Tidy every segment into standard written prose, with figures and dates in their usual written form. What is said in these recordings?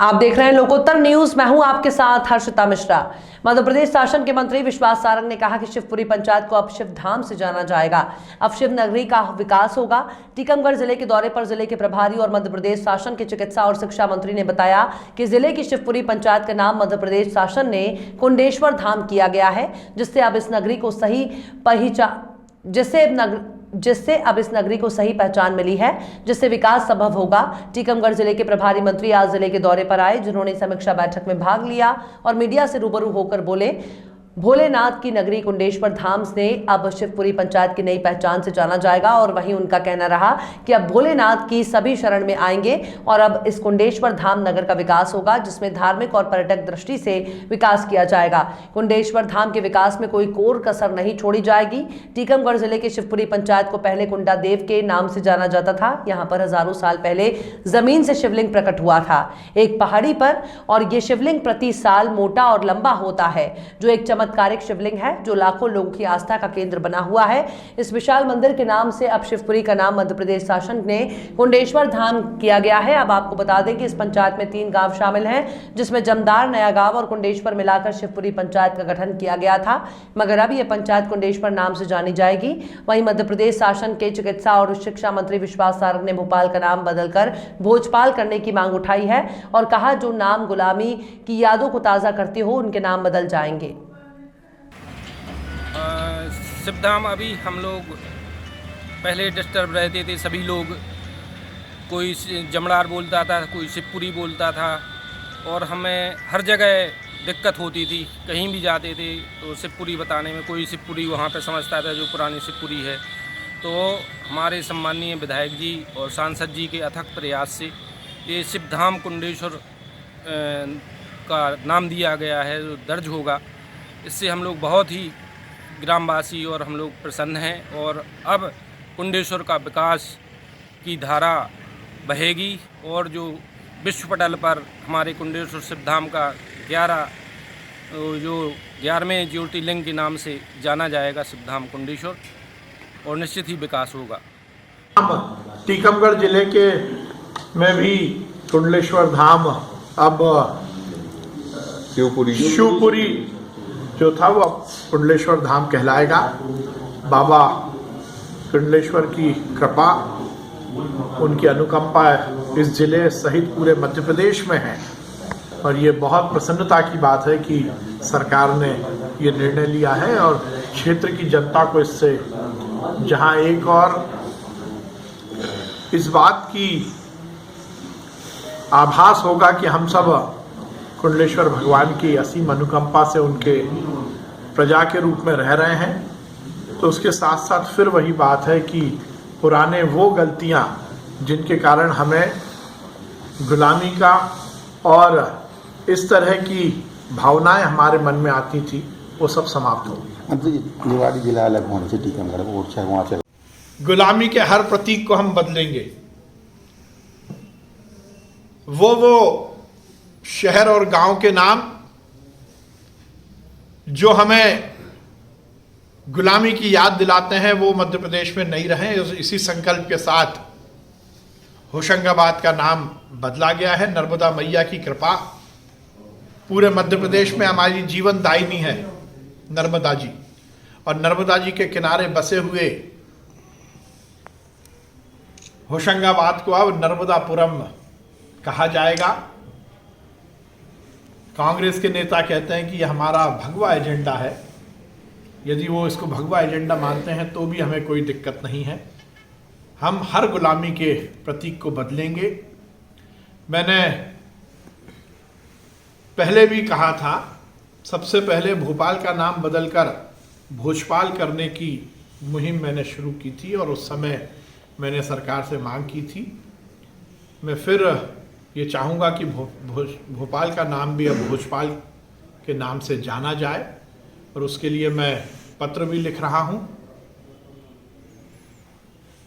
आप देख रहे हैं लोकोत्तर न्यूज। मैं हूं आपके साथ हर्षिता मिश्रा। मध्य प्रदेश शासन के मंत्री विश्वास सारंग ने कहा कि शिवपुरी पंचायत को अब शिव धाम से जाना जाएगा। अब शिव नगरी का विकास होगा। टीकमगढ़ जिले के दौरे पर जिले के प्रभारी और मध्य प्रदेश शासन के चिकित्सा और शिक्षा मंत्री ने बताया कि जिले की शिवपुरी पंचायत का नाम मध्य प्रदेश शासन ने कुंडेश्वर धाम किया गया है, जिससे अब इस नगरी को सही पहचान मिली है, जिससे विकास संभव होगा। टीकमगढ़ जिले के प्रभारी मंत्री आज जिले के दौरे पर आए, जिन्होंने समीक्षा बैठक में भाग लिया और मीडिया से रूबरू होकर बोले, भोलेनाथ की नगरी कुंडेश्वर धाम से अब शिवपुरी पंचायत की नई पहचान से जाना जाएगा। और वहीं उनका कहना रहा कि अब भोलेनाथ की सभी शरण में आएंगे और अब इस कुंडेश्वर धाम नगर का विकास होगा, जिसमें धार्मिक और पर्यटक दृष्टि से विकास किया जाएगा। कुंडेश्वर धाम के विकास में कोई कोर कसर नहीं छोड़ी जाएगी। टीकमगढ़ जिले के शिवपुरी पंचायत को पहले कुंडा देव के नाम से जाना जाता था। यहाँ पर हजारों साल पहले जमीन से शिवलिंग प्रकट हुआ था एक पहाड़ी पर, और ये शिवलिंग प्रति साल मोटा और लंबा होता है, जो एक चमत्कारिक शिवलिंग है जो लाखों लोगों की आस्था का केंद्र बना हुआ है। इस विशाल मंदिर के नाम से अब शिवपुरी का नाम मध्य प्रदेश शासन ने कुंडेश्वर धाम किया गया है। अब आपको बता दें कि इस पंचायत में 3 गांव शामिल हैं, जिसमें जमदार, नया गांव और कुंडेश्वर मिलाकर शिवपुरी पंचायत का गठन किया गया था, मगर अब यह पंचायत कुंडेश्वर नाम से जानी जाएगी। वहीं मध्य प्रदेश शासन के चिकित्सा और शिक्षा मंत्री विश्वास सारंग ने भोपाल का नाम बदलकर भोजपाल करने की मांग उठाई है और कहा, जो नाम गुलामी की यादों को ताजा करते हो उनके नाम बदल जाएंगे। शिवधाम अभी हम लोग पहले डिस्टर्ब रहते थे, सभी लोग, कोई जमड़ार बोलता था, कोई शिवपुरी बोलता था, और हमें हर जगह दिक्कत होती थी। कहीं भी जाते थे तो शिवपुरी बताने में कोई शिवपुरी वहाँ पे समझता था जो पुरानी शिवपुरी है। तो हमारे सम्मानीय विधायक जी और सांसद जी के अथक प्रयास से ये शिवधाम कुंडेश्वर का नाम दिया गया है, जो दर्ज होगा। इससे हम लोग बहुत ही ग्रामवासी और हम लोग प्रसन्न हैं, और अब कुंडेश्वर का विकास की धारा बहेगी, और जो विश्व पटल पर हमारे कुंडेश्वर शिवधाम का 11वें ज्योतिर्लिंग के नाम से जाना जाएगा शिवधाम कुंडेश्वर, और निश्चित ही विकास होगा। टीकमगढ़ जिले के में भी कुंडेश्वर धाम अब शिवपुरी जो था वो अब कुंडलेश्वर धाम कहलाएगा। बाबा कुंडलेश्वर की कृपा, उनकी अनुकंपा इस जिले सहित पूरे मध्य प्रदेश में है, और ये बहुत प्रसन्नता की बात है कि सरकार ने ये निर्णय लिया है, और क्षेत्र की जनता को इससे जहां एक और इस बात की आभास होगा कि हम सब कुंडलेश्वर भगवान की असीम अनुकंपा से उनके प्रजा के रूप में रह रहे हैं, तो उसके साथ साथ फिर वही बात है कि पुराने वो गलतियां जिनके कारण हमें गुलामी का और इस तरह की भावनाएं हमारे मन में आती थी, वो सब समाप्त हो गई। निवाड़ी जिला अलग होने से टीकमगढ़ वहाँ से गुलामी के हर प्रतीक को हम बदलेंगे। वो शहर और गांव के नाम जो हमें गुलामी की याद दिलाते हैं, वो मध्य प्रदेश में नहीं रहे। इसी संकल्प के साथ होशंगाबाद का नाम बदला गया है। नर्मदा मैया की कृपा पूरे मध्य प्रदेश में हमारी जीवन दायिनी है नर्मदा जी, और नर्मदा जी के किनारे बसे हुए होशंगाबाद को अब नर्मदापुरम कहा जाएगा। कांग्रेस के नेता कहते हैं कि यह हमारा भगवा एजेंडा है। यदि वो इसको भगवा एजेंडा मानते हैं तो भी हमें कोई दिक्कत नहीं है। हम हर गुलामी के प्रतीक को बदलेंगे। मैंने पहले भी कहा था, सबसे पहले भोपाल का नाम बदलकर भोजपाल करने की मुहिम मैंने शुरू की थी, और उस समय मैंने सरकार से मांग की थी। मैं फिर ये चाहूँगा कि भोपाल का नाम भी अब भोजपाल के नाम से जाना जाए, और उसके लिए मैं पत्र भी लिख रहा हूँ।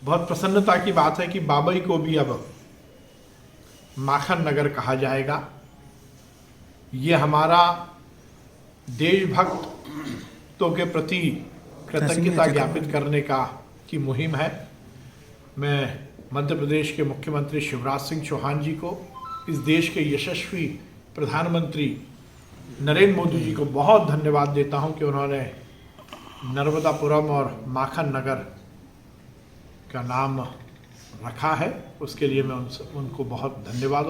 बहुत प्रसन्नता की बात है कि बाबई को भी अब माखन नगर कहा जाएगा। ये हमारा देशभक्तों के प्रति कृतज्ञता ज्ञापित करने की मुहिम है। मैं मध्य प्रदेश के मुख्यमंत्री शिवराज सिंह चौहान जी को इस देश के यशस्वी प्रधानमंत्री नरेंद्र मोदी जी को बहुत धन्यवाद देता हूं कि उन्होंने नर्मदापुरम और माखन नगर का नाम रखा है। उसके लिए मैं उनको बहुत धन्यवाद